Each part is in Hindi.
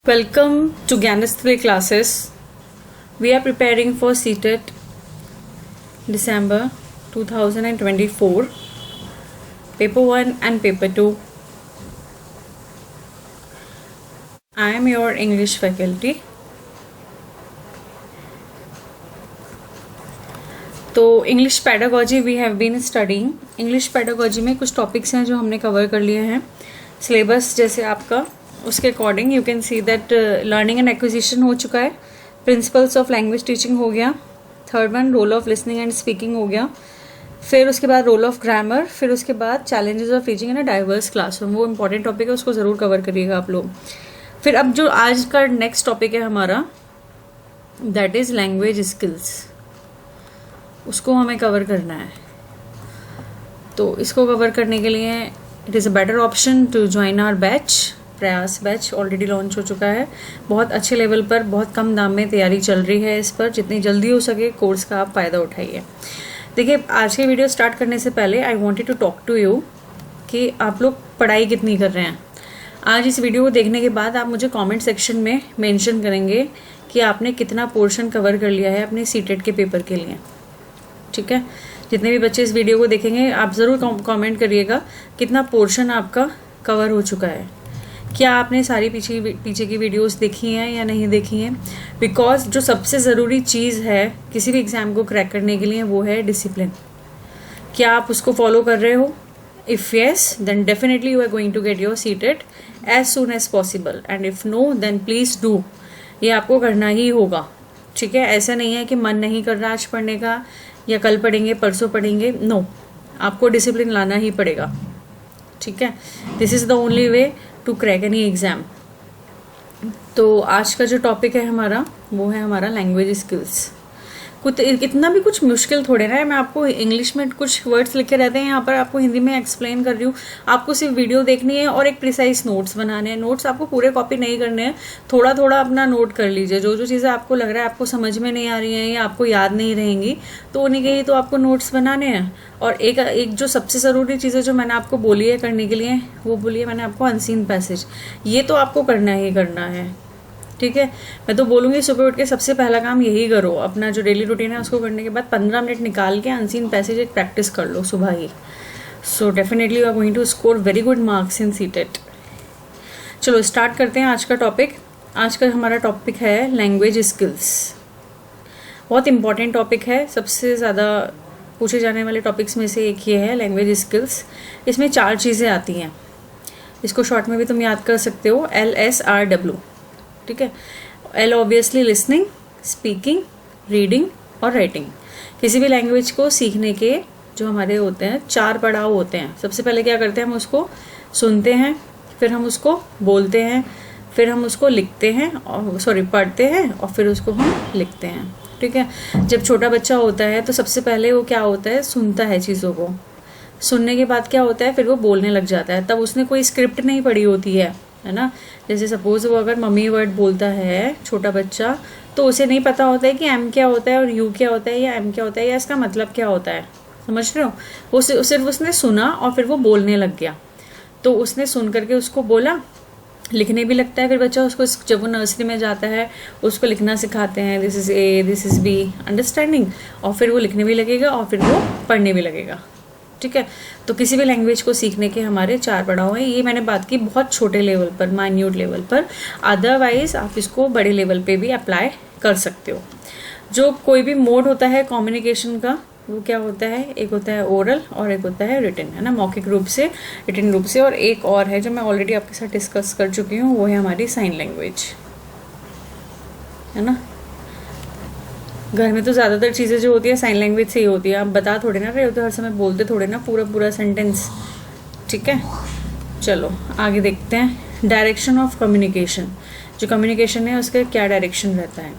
Welcome to Gyanasthri classes. We are preparing for CTET December 2024, Paper 1 and Paper 2. I am your English faculty. तो English pedagogy we have been studying. English pedagogy में कुछ टॉपिक्स हैं जो हमने कवर कर लिए हैं. सिलेबस जैसे आपका उसके according you can see that learning and acquisition हो चुका है, प्रिंसिपल्स ऑफ लैंग्वेज टीचिंग हो गया, third one role of listening and speaking हो गया, फिर उसके बाद रोल ऑफ ग्रामर, फिर उसके बाद challenges of teaching in a diverse classroom. वो इंपॉर्टेंट टॉपिक है, उसको ज़रूर कवर करिएगा आप लोग. फिर अब जो आज का नेक्स्ट टॉपिक है हमारा, दैट इज़ लैंग्वेज स्किल्स. उसको हमें कवर करना है. तो इसको कवर करने के लिए it is a better option to join our batch. Prayas batch already launch हो चुका है. बहुत अच्छे लेवल पर, बहुत कम दाम में तैयारी चल रही है इस पर. जितनी जल्दी हो सके कोर्स का आप फ़ायदा उठाइए. देखिए, आज की वीडियो स्टार्ट करने से पहले I wanted to talk to you कि आप लोग पढ़ाई कितनी कर रहे हैं. आज इस वीडियो को देखने के बाद आप मुझे कमेंट सेक्शन में मेंशन करेंगे कि आपने कितना पोर्शन कवर कर लिया है अपने सीटेट के पेपर के लिए. ठीक है, जितने भी बच्चे इस वीडियो को देखेंगे आप ज़रूर कमेंट करिएगा कितना पोर्शन आपका कवर हो चुका है. क्या आपने सारी पीछे की वीडियोस देखी हैं या नहीं देखी हैं. बिकॉज जो सबसे ज़रूरी चीज़ है किसी भी एग्ज़ाम को क्रैक करने के लिए वो है डिसिप्लिन. क्या आप उसको फॉलो कर रहे हो? If yes then definitely you are going to get your CTET as soon as possible, and if no then please do. ये आपको करना ही होगा. ठीक है, ऐसा नहीं है कि मन नहीं कर रहा आज पढ़ने का या कल पढ़ेंगे परसों पढ़ेंगे. नो, आपको डिसिप्लिन लाना ही पड़ेगा. ठीक है, this is the only way to crack any exam. तो आज का जो टॉपिक है हमारा वो है हमारा लैंग्वेज स्किल्स. कुछ इतना भी कुछ मुश्किल थोड़े ना है. मैं आपको इंग्लिश में कुछ वर्ड्स लिखे रहते हैं, यहाँ पर आपको हिंदी में एक्सप्लेन कर रही हूँ. आपको सिर्फ वीडियो देखनी है और एक प्रिसाइज नोट्स बनाने हैं. नोट्स आपको पूरे कॉपी नहीं करने हैं, थोड़ा थोड़ा अपना नोट कर लीजिए. जो जो चीज़ें आपको लग रहा है आपको समझ में नहीं आ रही हैं या आपको याद नहीं रहेंगी तो उन्हीं के ही तो आपको नोट्स बनाने हैं. और एक जो सबसे ज़रूरी चीज़ है जो मैंने आपको बोली है करने के लिए, वो बोली है मैंने आपको अनसीन पैसेज. ये तो आपको करना ही करना है. ठीक है, मैं तो बोलूँगी सुबह उठ के सबसे पहला काम यही करो. अपना जो डेली रूटीन है उसको करने के बाद 15 मिनट निकाल के अनसीन पैसेज एक प्रैक्टिस कर लो सुबह ही. So definitely you are going to score very good marks in CTET. चलो स्टार्ट करते हैं आज का टॉपिक. आज का हमारा टॉपिक है लैंग्वेज स्किल्स. बहुत इंपॉर्टेंट टॉपिक है. सबसे ज़्यादा पूछे जाने वाले टॉपिक्स में से एक ये है लैंग्वेज स्किल्स. इसमें 4 चीज़ें आती हैं. इसको शॉर्ट में भी तुम याद कर सकते हो, LSRW. ठीक है, L obviously listening, speaking, reading और राइटिंग. किसी भी लैंग्वेज को सीखने के जो हमारे होते हैं 4 पड़ाव होते हैं. सबसे पहले क्या करते हैं, हम उसको सुनते हैं, फिर हम उसको बोलते हैं, फिर हम उसको लिखते हैं और पढ़ते हैं और फिर उसको हम लिखते हैं. ठीक है, जब छोटा बच्चा होता है तो सबसे पहले वो क्या होता है, सुनता है चीज़ों को. सुनने के बाद क्या होता है, फिर वो बोलने लग जाता है. तब उसने कोई स्क्रिप्ट नहीं पढ़ी होती है ना. जैसे सपोज वो अगर मम्मी वर्ड बोलता है छोटा बच्चा तो उसे नहीं पता होता है कि एम क्या होता है और यू क्या होता है या एम क्या होता है या इसका मतलब क्या होता है. समझ रहे हो? वो सिर्फ उसने सुना और फिर वो बोलने लग गया. तो उसने सुन करके उसको बोला, लिखने भी लगता है. फिर बच्चा उसको जब वो नर्सरी में जाता है उसको लिखना सिखाते हैं, this is A, this is B, understanding. और फिर वो लिखने भी लगेगा और फिर वो पढ़ने भी लगेगा. ठीक है, तो किसी भी लैंग्वेज को सीखने के हमारे 4 पड़ाव हैं. ये मैंने बात की बहुत छोटे लेवल पर, माइन्यूट लेवल पर. अदरवाइज आप इसको बड़े लेवल पे भी अप्लाई कर सकते हो. जो कोई भी मोड होता है कम्युनिकेशन का वो क्या होता है, एक होता है ओरल और एक होता है रिटन, है ना, मौखिक रूप से, रिटन रूप से. और एक और है जो मैं ऑलरेडी आपके साथ डिस्कस कर चुकी हूँ, वो है हमारी साइन लैंग्वेज, है ना. घर में तो ज़्यादातर चीज़ें जो होती है साइन लैंग्वेज से ही होती है. आप बता थोड़े ना रहे होते, हर समय बोलते थोड़े ना पूरा सेंटेंस. ठीक है, चलो आगे देखते हैं. Direction of communication. जो कम्युनिकेशन है उसका क्या डायरेक्शन रहता है.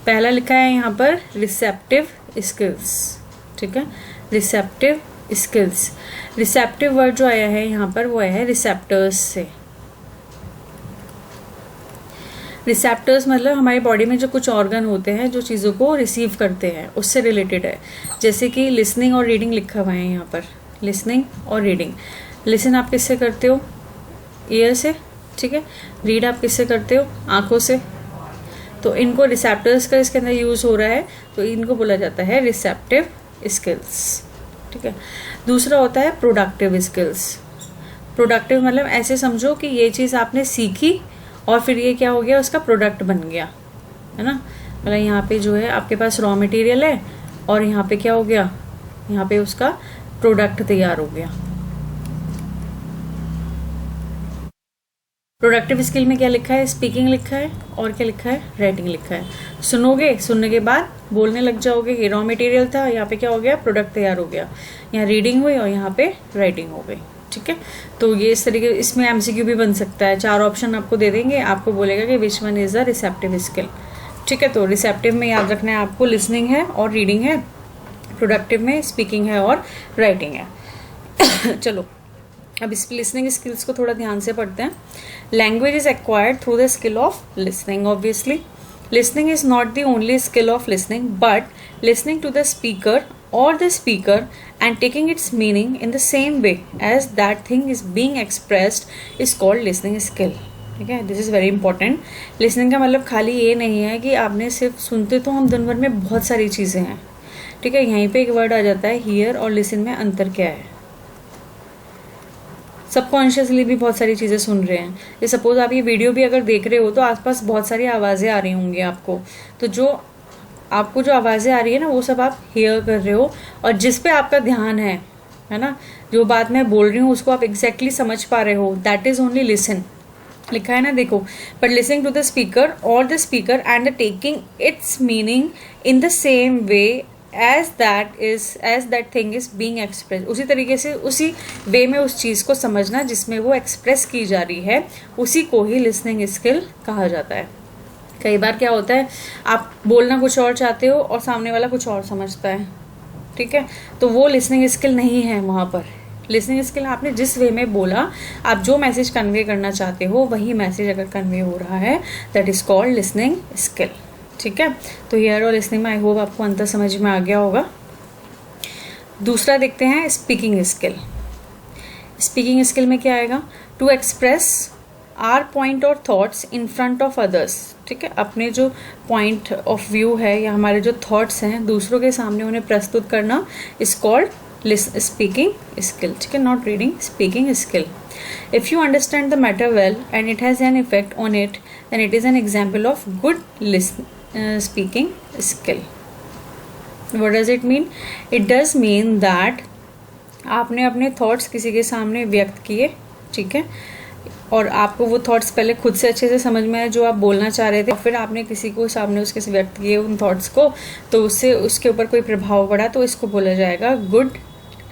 पहला लिखा है यहाँ पर रिसेप्टिव स्किल्स. ठीक है, रिसेप्टिव स्किल्स. रिसेप्टिव वर्ड जो आया है यहाँ पर वो आया है रिसेप्टर्स से. रिसेप्टर्स मतलब हमारी बॉडी में जो कुछ ऑर्गन होते हैं जो चीज़ों को रिसीव करते हैं उससे रिलेटेड है. जैसे कि लिसनिंग और रीडिंग लिखा हुआ है यहाँ पर, लिसनिंग और रीडिंग. लिसन आप किससे करते हो, ईयर से. ठीक है। रीड आप किससे करते हो? आंखों से। तो इनको रिसेप्टर्स का इसके अंदर यूज़ हो रहा है, तो इनको बोला जाता है रिसेप्टिव स्किल्स, ठीक है। दूसरा होता है प्रोडक्टिव स्किल्स। प्रोडक्टिव मतलब ऐसे समझो कि ये चीज़ आपने सीखी और फिर ये क्या हो गया, उसका प्रोडक्ट बन गया, है ना। मतलब यहाँ पे जो है आपके पास रॉ मटेरियल है और यहाँ पे क्या हो गया, यहाँ पे उसका प्रोडक्ट तैयार हो गया। प्रोडक्टिव स्किल में क्या लिखा है? स्पीकिंग लिखा है और क्या लिखा है? राइटिंग लिखा है। सुनोगे, सुनने के बाद बोलने लग जाओगे। ये रॉ मटेरियल था, यहाँ पे क्या हो गया, प्रोडक्ट तैयार हो गया। यहाँ रीडिंग हुई और यहाँ पे राइटिंग हो गई, ठीक है। तो ये इस तरीके, इसमें एमसीक्यू भी बन सकता है। 4 ऑप्शन आपको दे देंगे, आपको बोलेगा कि which one is the receptive skill, ठीक है। तो रिसेप्टिव में याद रखना है आपको लिसनिंग है और रीडिंग है, प्रोडक्टिव में स्पीकिंग है और राइटिंग है। चलो अब इस लिसनिंग स्किल्स को थोड़ा ध्यान से पढ़ते हैं। Language is acquired through the skill of listening. Obviously listening is not the only skill of listening, but listening to the speaker or the speaker and taking its meaning in the same way as that thing is being expressed is called listening skill, ठीक है। This is very important. Listening का मतलब खाली ये नहीं है कि आपने सिर्फ सुनते, तो हम दिन भर में बहुत सारी चीज़ें हैं, ठीक है। यहीं पे एक वर्ड आ जाता है हियर और लिसन में अंतर क्या है। सबकॉन्शियसली भी बहुत सारी चीज़ें सुन रहे हैं। ये सपोज आप ये वीडियो भी अगर देख रहे हो तो आसपास बहुत सारी आवाज़ें आ रही होंगी आपको, तो जो आपको जो आवाज़ें आ रही है ना, वो सब आप हियर कर रहे हो, और जिस पे आपका ध्यान है ना, जो बात मैं बोल रही हूँ उसको आप एग्जैक्टली समझ पा रहे हो, दैट इज ओनली लिसन। लिखा है ना, देखो, but listening to the speaker और the speaker and the taking its meaning in the same way as that thing is being express. उसी तरीके से, उसी वे में उस चीज़ को समझना जिसमें वो एक्सप्रेस की जा रही है, उसी को ही लिसनिंग स्किल कहा जाता है। कई बार क्या होता है, आप बोलना कुछ और चाहते हो और सामने वाला कुछ और समझता है, ठीक है, तो वो लिसनिंग स्किल नहीं है वहाँ पर। लिसनिंग स्किल आपने जिस वे में बोला, आप जो मैसेज कन्वे करना चाहते हो वही मैसेज अगर कन्वे हो रहा है, that is called listening skill, ठीक है। तो हियर और लिसनिंग में आई होप आपको अंतर समझ में आ गया होगा। दूसरा देखते हैं स्पीकिंग स्किल। स्पीकिंग स्किल में क्या आएगा? टू एक्सप्रेस आर पॉइंट और thoughts in front of others, ठीक है। अपने जो पॉइंट ऑफ व्यू है या हमारे जो थॉट्स हैं दूसरों के सामने उन्हें प्रस्तुत करना इज कॉल्ड स्पीकिंग स्किल, ठीक है। Not reading, speaking skill. If you understand the matter well and it has an effect on it, then it is an example of good speaking skill. What does it mean? It does mean that आपने अपने थॉट्स किसी के सामने व्यक्त किए, ठीक है, और आपको वो थॉट्स पहले खुद से अच्छे से समझ में आए जो आप बोलना चाह रहे थे, फिर आपने किसी को सामने उसके से व्यक्त किए उन थॉट्स को, तो उससे उसके ऊपर कोई प्रभाव पड़ा, तो इसको बोला जाएगा गुड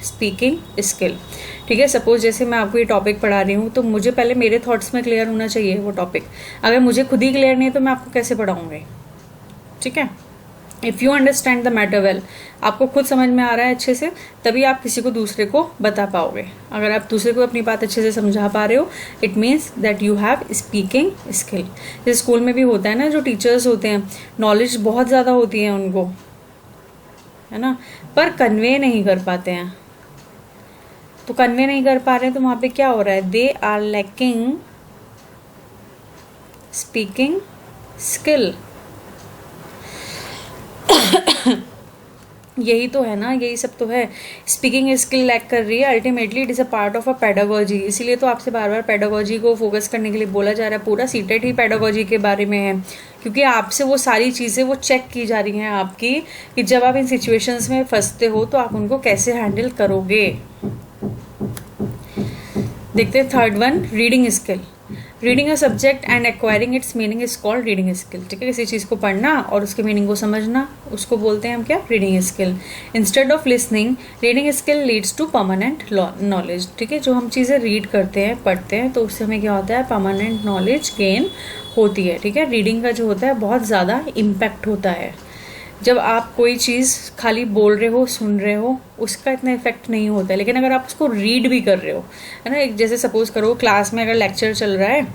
स्पीकिंग स्किल, ठीक है। सपोज जैसे मैं आपको ये टॉपिक पढ़ा रही हूँ, तो मुझे पहले मेरे थॉट्स में क्लियर होना चाहिए वो टॉपिक। अगर मुझे खुद ही क्लियर नहीं है तो मैं आपको कैसे पढ़ाऊँगी, ठीक है। If you understand the matter well, आपको खुद समझ में आ रहा है अच्छे से, तभी आप किसी को दूसरे को बता पाओगे। अगर आप दूसरे को अपनी बात अच्छे से समझा पा रहे हो, it means that you have speaking skill. जैसे स्कूल में भी होता है ना, जो टीचर्स होते हैं, नॉलेज बहुत ज़्यादा होती है उनको, है ना, पर कन्वे नहीं कर पाते हैं। तो कन्वे नहीं कर पा रहे हैं तो वहाँ पे क्या हो रहा है? They are lacking speaking skill. यही तो है ना, यही सब तो है। स्पीकिंग स्किल लैक कर रही है। Ultimately it is a part of a pedagogy. इसीलिए तो आपसे बार बार पेडागोजी को फोकस करने के लिए बोला जा रहा है। पूरा सीटेट ही पेडागोजी के बारे में है, क्योंकि आपसे वो सारी चीज़ें वो चेक की जा रही हैं आपकी, कि जब आप इन सिचुएशंस में फंसते हो तो आप उनको कैसे हैंडल करोगे। देखते हैं third one, reading skill. Reading a subject and acquiring it's meaning is called reading skill, ठीक है। किसी चीज़ को पढ़ना और उसके मीनिंग को समझना, उसको बोलते हैं हम क्या? Reading skill. Instead of listening, reading skill leads to permanent knowledge, ठीक है। जो हम चीज़ें रीड करते हैं, पढ़ते हैं, तो उससे हमें क्या होता है? परमानेंट नॉलेज गेन होती है, ठीक है। रीडिंग का जो होता है बहुत ज़्यादा इम्पैक्ट होता है। जब आप कोई चीज़ खाली बोल रहे हो, सुन रहे हो, उसका इतना इफेक्ट नहीं होता है। लेकिन अगर आप उसको रीड भी कर रहे हो, है ना, एक जैसे सपोज करो क्लास में अगर लेक्चर चल रहा है,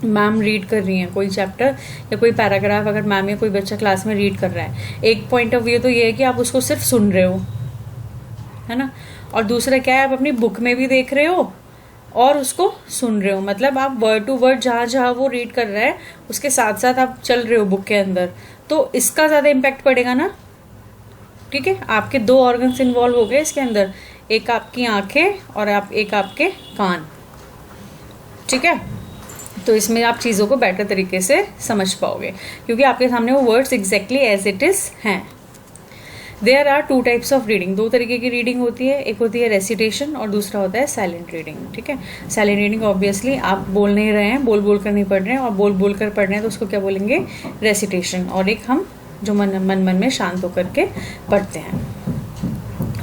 मैम रीड कर रही हैं कोई चैप्टर या कोई पैराग्राफ, अगर मैम या कोई बच्चा क्लास में रीड कर रहा है, एक पॉइंट ऑफ व्यू तो ये है कि आप उसको सिर्फ सुन रहे हो, है ना, और दूसरा क्या है, आप अपनी बुक में भी देख रहे हो और उसको सुन रहे हो, मतलब आप वर्ड टू वर्ड जहाँ जहाँ वो रीड कर रहा है उसके साथ साथ आप चल रहे हो बुक के अंदर, तो इसका ज़्यादा इम्पैक्ट पड़ेगा ना। ठीक है, आपके 2 ऑर्गन्स इन्वॉल्व हो गए इसके अंदर, एक आपकी आंखें और एक आपके कान। ठीक है, तो इसमें आप चीज़ों को बेटर तरीके से समझ पाओगे क्योंकि आपके सामने वो words exactly as it is हैं। There are 2 types of reading, 2 तरीके की रीडिंग होती है, एक होती है रेसिटेशन और दूसरा होता है साइलेंट रीडिंग। ठीक है, साइलेंट रीडिंग ऑब्वियसली आप बोल नहीं रहे हैं, बोल बोल कर नहीं पढ़ रहे हैं, और बोल बोल कर पढ़ रहे हैं तो उसको क्या बोलेंगे, रेसिटेशन। और एक हम जो मन में शांत होकर के पढ़ते हैं।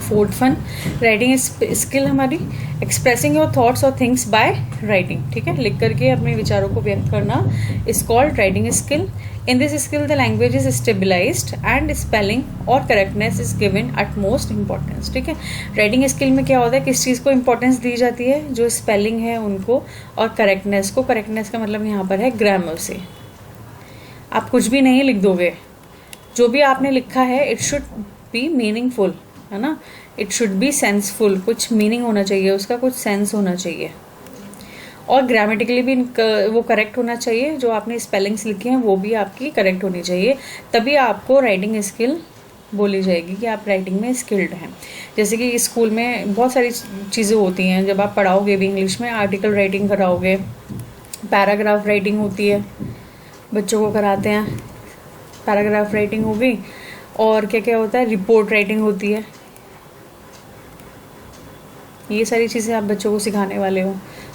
4th वन, राइटिंग स्किल हमारी, एक्सप्रेसिंग योर थॉट्स और थिंग्स बाय राइटिंग। ठीक है, लिख करके अपने विचारों को व्यक्त करना is called writing skill. In this skill the language is stabilised and spelling और correctness is given utmost importance. ठीक है, राइटिंग स्किल में क्या होता है, किस चीज़ को इंपॉर्टेंस दी जाती है, जो स्पेलिंग है उनको, और करेक्टनेस को। करेक्टनेस का मतलब यहाँ पर है ग्रामर से। आप कुछ भी नहीं लिख दोगे, जो भी आपने लिखा है इट शुड बी मीनिंगफुल, है ना, इट शुड बी सेंसफुल, कुछ मीनिंग होना चाहिए उसका, कुछ सेंस होना चाहिए, और ग्रामेटिकली भी वो करेक्ट होना चाहिए। जो आपने स्पेलिंग्स लिखी हैं वो भी आपकी करेक्ट होनी चाहिए, तभी आपको राइटिंग स्किल बोली जाएगी कि आप राइटिंग में स्किल्ड हैं। जैसे कि स्कूल में बहुत सारी चीज़ें होती हैं, जब आप पढ़ाओगे भी इंग्लिश में, आर्टिकल राइटिंग कराओगे, पैराग्राफ राइटिंग होती है, बच्चों को कराते हैं, पैराग्राफ राइटिंग हो गई, और क्या क्या होता है, रिपोर्ट राइटिंग होती है। ये सारी चीज़ें आप बच्चों को सिखाने वाले हो,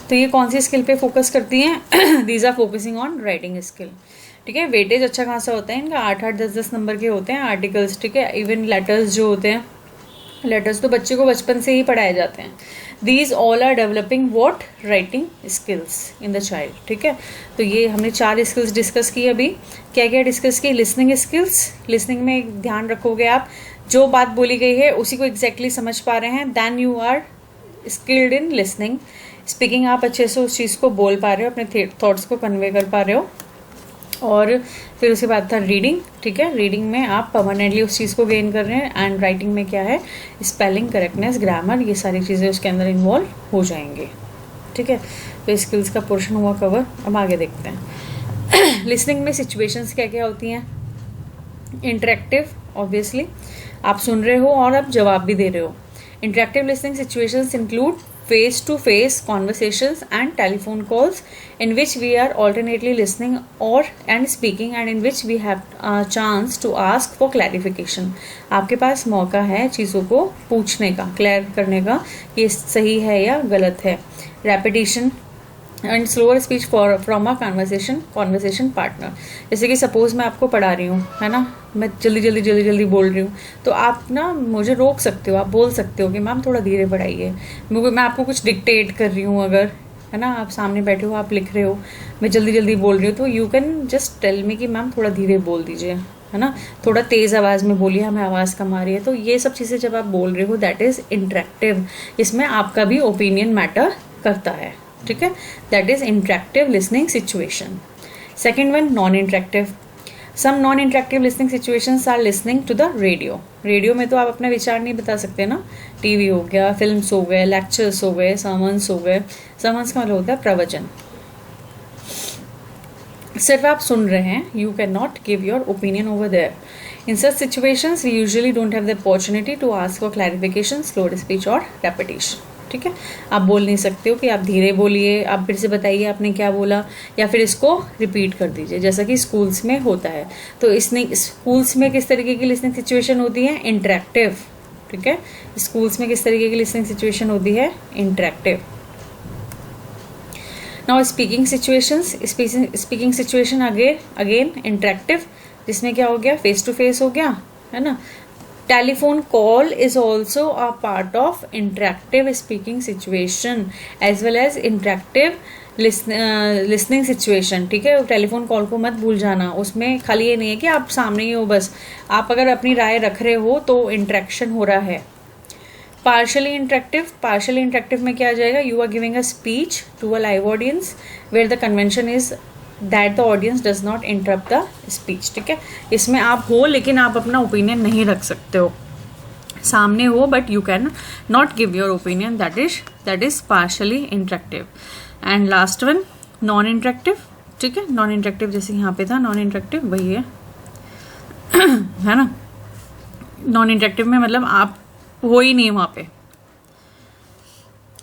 तो ये कौन सी स्किल पे फोकस करती हैं, these are focusing on writing skill. ठीक है, वेटेज अच्छा खासा होता है इनका, 8-8, 10-10 नंबर के होते हैं आर्टिकल्स। ठीक है, इवन लेटर्स जो होते हैं, लेटर्स तो बच्चे को बचपन से ही पढ़ाए जाते हैं। These all are developing what, writing skills in the child. ठीक है, तो ये हमने 4 स्किल्स डिस्कस की अभी। क्या क्या डिस्कस की, लिसनिंग स्किल्स, लिसनिंग में ध्यान रखोगे आप, जो बात बोली गई है उसी को एग्जैक्टली समझ पा रहे हैं, then you are skilled in listening. Speaking, आप अच्छे से उस चीज़ को बोल पा रहे हो, अपने थॉट्स को कन्वे कर पा रहे हो। और फिर उसके बाद था रीडिंग। ठीक है, रीडिंग में आप परमानेंटली उस चीज़ को गेन कर रहे हैं, एंड राइटिंग में क्या है, स्पेलिंग, करेक्टनेस, ग्रामर, ये सारी चीज़ें उसके अंदर इन्वॉल्व हो जाएंगे। ठीक है, तो स्किल्स का पोर्शन हुआ कवर। अब आगे देखते हैं। लिसनिंग में सिचुएशंस क्या क्या होती हैं, इंटरेक्टिव, ऑब्वियसली आप सुन रहे हो और आप जवाब भी दे रहे हो। Interactive listening situations include face-to-face conversations and telephone calls in which we are alternately listening and speaking, and in which we have a chance to ask for clarification. आपके पास मौका है चीज़ों को पूछने का, क्लियर करने का कि ये सही है या गलत है। Repetition and slower speech from a conversation partner. जैसे कि सपोज मैं आपको पढ़ा रही हूँ, है ना, मैं जल्दी बोल रही हूँ, तो आप ना मुझे रोक सकते हो, आप बोल सकते हो कि मैम थोड़ा धीरे पढ़ाइए। मैं आपको कुछ डिक्टेट कर रही हूँ अगर, है ना, आप सामने बैठे हो, आप लिख रहे हो, मैं जल्दी बोल रही हूँ, तो you can just tell me कि मैम थोड़ा धीरे बोल दीजिए, है ना, थोड़ा तेज़ आवाज़ में बोलिए, हमें आवाज़ कम आ रही है। तो ये सब चीज़ें जब आप बोल रहे हो, दैट इज़ इंटरेक्टिव, इसमें आपका भी ओपिनियन मैटर करता है। ठीक है, that is interactive listening situation. Second one, non interactive. Some non interactive listening situations are listening to the radio. Radio में तो आप अपना विचार नहीं बता सकते ना, टीवी हो गया, फिल्म्स हो गए, लेक्चर्स हो गए, सर्मन्स हो गए। सर्मन्स का मतलब होता है प्रवचन, सिर्फ आप सुन रहे हैं, you can not give your opinion over there. In such situations we usually don't have the opportunity to ask for clarification, slow speech और रेपिटेशन। ठीक है, आप बोल नहीं सकते हो कि आप धीरे बोलिए, आप फिर से बताइए आपने क्या बोला, या फिर इसको रिपीट कर दीजिए, जैसा कि स्कूल्स में होता है। तो इसने स्कूल्स में किस तरीके की लिसनिंग सिचुएशन होती है, इंटरेक्टिव। ठीक है, स्कूल्स में किस तरीके की लिसनिंग सिचुएशन होती है, interactive. Now speaking situation again interactive, जिसमें क्या हो गया, फेस टू फेस हो गया, है ना। Telephone call is also a part of interactive speaking situation as well as interactive listening situation. ठीक है, टेलीफोन कॉल को मत भूल जाना, उसमें खाली ये नहीं है कि आप सामने ही हो बस, आप अगर अपनी राय रख रहे हो तो इंटरेक्शन हो रहा है। पार्शली इंटरेक्टिव में क्या आ जाएगा, you are giving a speech to a live audience where the convention is that the audience does not interrupt the speech. ठीक है, इसमें आप हो लेकिन आप अपना ओपिनियन नहीं रख सकते हो। सामने हो but you can not give your opinion, that is partially interactive. And last one non interactive. ठीक है, नॉन इंटरेक्टिव जैसे यहाँ पे था, नॉन इंटरेक्टिव वही है है ना. नॉन इंटरेक्टिव में मतलब आप हो ही नहीं वहाँ पे.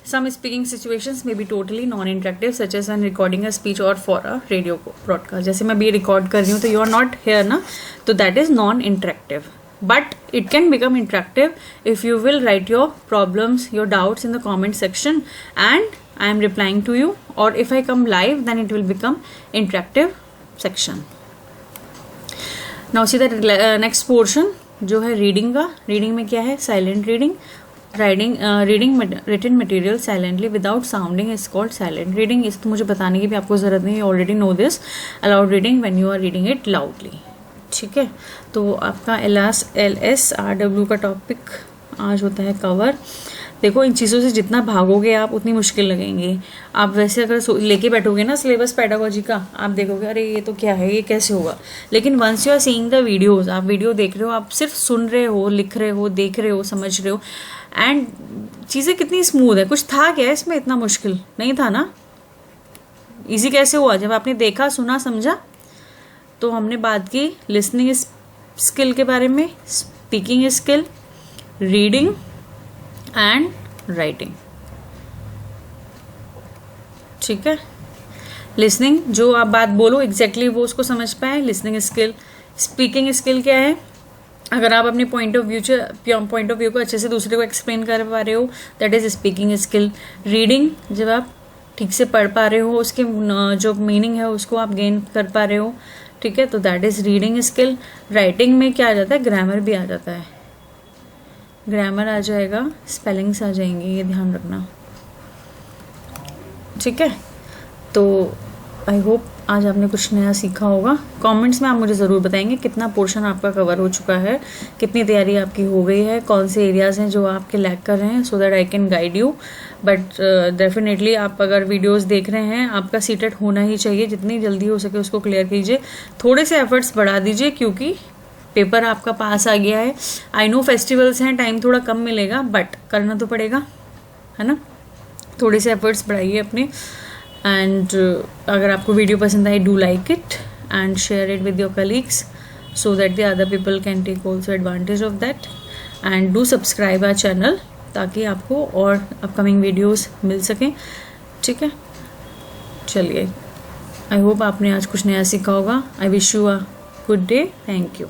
Some speaking situations may be totally non-interactive, such as when recording a speech or for a radio broadcast. जैसे मैं भी रिकॉर्ड कर रही हूँ तो you are not here ना, तो that is non-interactive. But it can become interactive if you will write your problems, your doubts in the comment section, and I am replying to you. Or if I come live, then it will become interactive section. Now see the next portion जो है रीडिंग का. रीडिंग में क्या है? Silent reading. Reading written material silently without sounding is called silent reading. इस तो मुझे बताने की भी आपको ज़रूरत नहीं है, already know this. Aloud reading when you are reading it loudly. ठीक है, तो आपका LSRW का टॉपिक आज होता है कवर. देखो इन चीज़ों से जितना भागोगे आप उतनी मुश्किल लगेंगी. आप वैसे अगर लेके बैठोगे ना सिलेबस पेडागोजी का, आप देखोगे अरे ये तो क्या है, ये कैसे होगा. लेकिन once you are seeing the videos, आप वीडियो देख रहे हो, आप सिर्फ सुन रहे हो, लिख रहे हो, देख रहे हो, समझ रहे हो, एंड चीज़ें कितनी स्मूथ है. कुछ था क्या इसमें इतना मुश्किल? नहीं था ना. इजी कैसे हुआ? जब आपने देखा, सुना, समझा. तो हमने बात की लिसनिंग स्किल के बारे में, speaking skill, reading and writing. ठीक है, लिसनिंग जो आप बात बोलो एग्जैक्टली वो उसको समझ पाए, लिसनिंग स्किल. स्पीकिंग स्किल क्या है? अगर आप अपने पॉइंट ऑफ व्यू को अच्छे से दूसरे को एक्सप्लेन कर पा रहे हो, that is speaking skill. Reading जब आप ठीक से पढ़ पा रहे हो, उसके जो मीनिंग है उसको आप गेन कर पा रहे हो. ठीक है, तो that is reading skill. Writing में क्या आ जाता है? ग्रामर भी आ जाता है. ग्रामर आ जाएगा, स्पेलिंग्स आ जाएंगी, ये ध्यान रखना. ठीक है, तो आई होप आज आपने कुछ नया सीखा होगा. कमेंट्स में आप मुझे ज़रूर बताएंगे कितना पोर्शन आपका कवर हो चुका है, कितनी तैयारी आपकी हो गई है, कौन से एरियाज़ हैं जो आपके लैक कर रहे हैं, so that I can guide you. But definitely आप अगर वीडियोस देख रहे हैं, आपका सीटेट होना ही चाहिए. जितनी जल्दी हो सके उसको क्लियर कीजिए. थोड़े से एफर्ट्स बढ़ा दीजिए क्योंकि पेपर आपका पास आ गया है. आई नो फेस्टिवल्स हैं, टाइम थोड़ा कम मिलेगा, बट करना तो पड़ेगा, है ना. थोड़े से एफर्ट्स बढ़ाइए अपने. एंड अगर आपको वीडियो पसंद आए, do like it and share it with your colleagues so that the other people can take also advantage of that. And do subscribe our channel ताकि आपको और अपकमिंग वीडियोस मिल सकें. ठीक है, चलिए, आई होप आपने आज कुछ नया सीखा होगा. I wish you a good day. Thank you.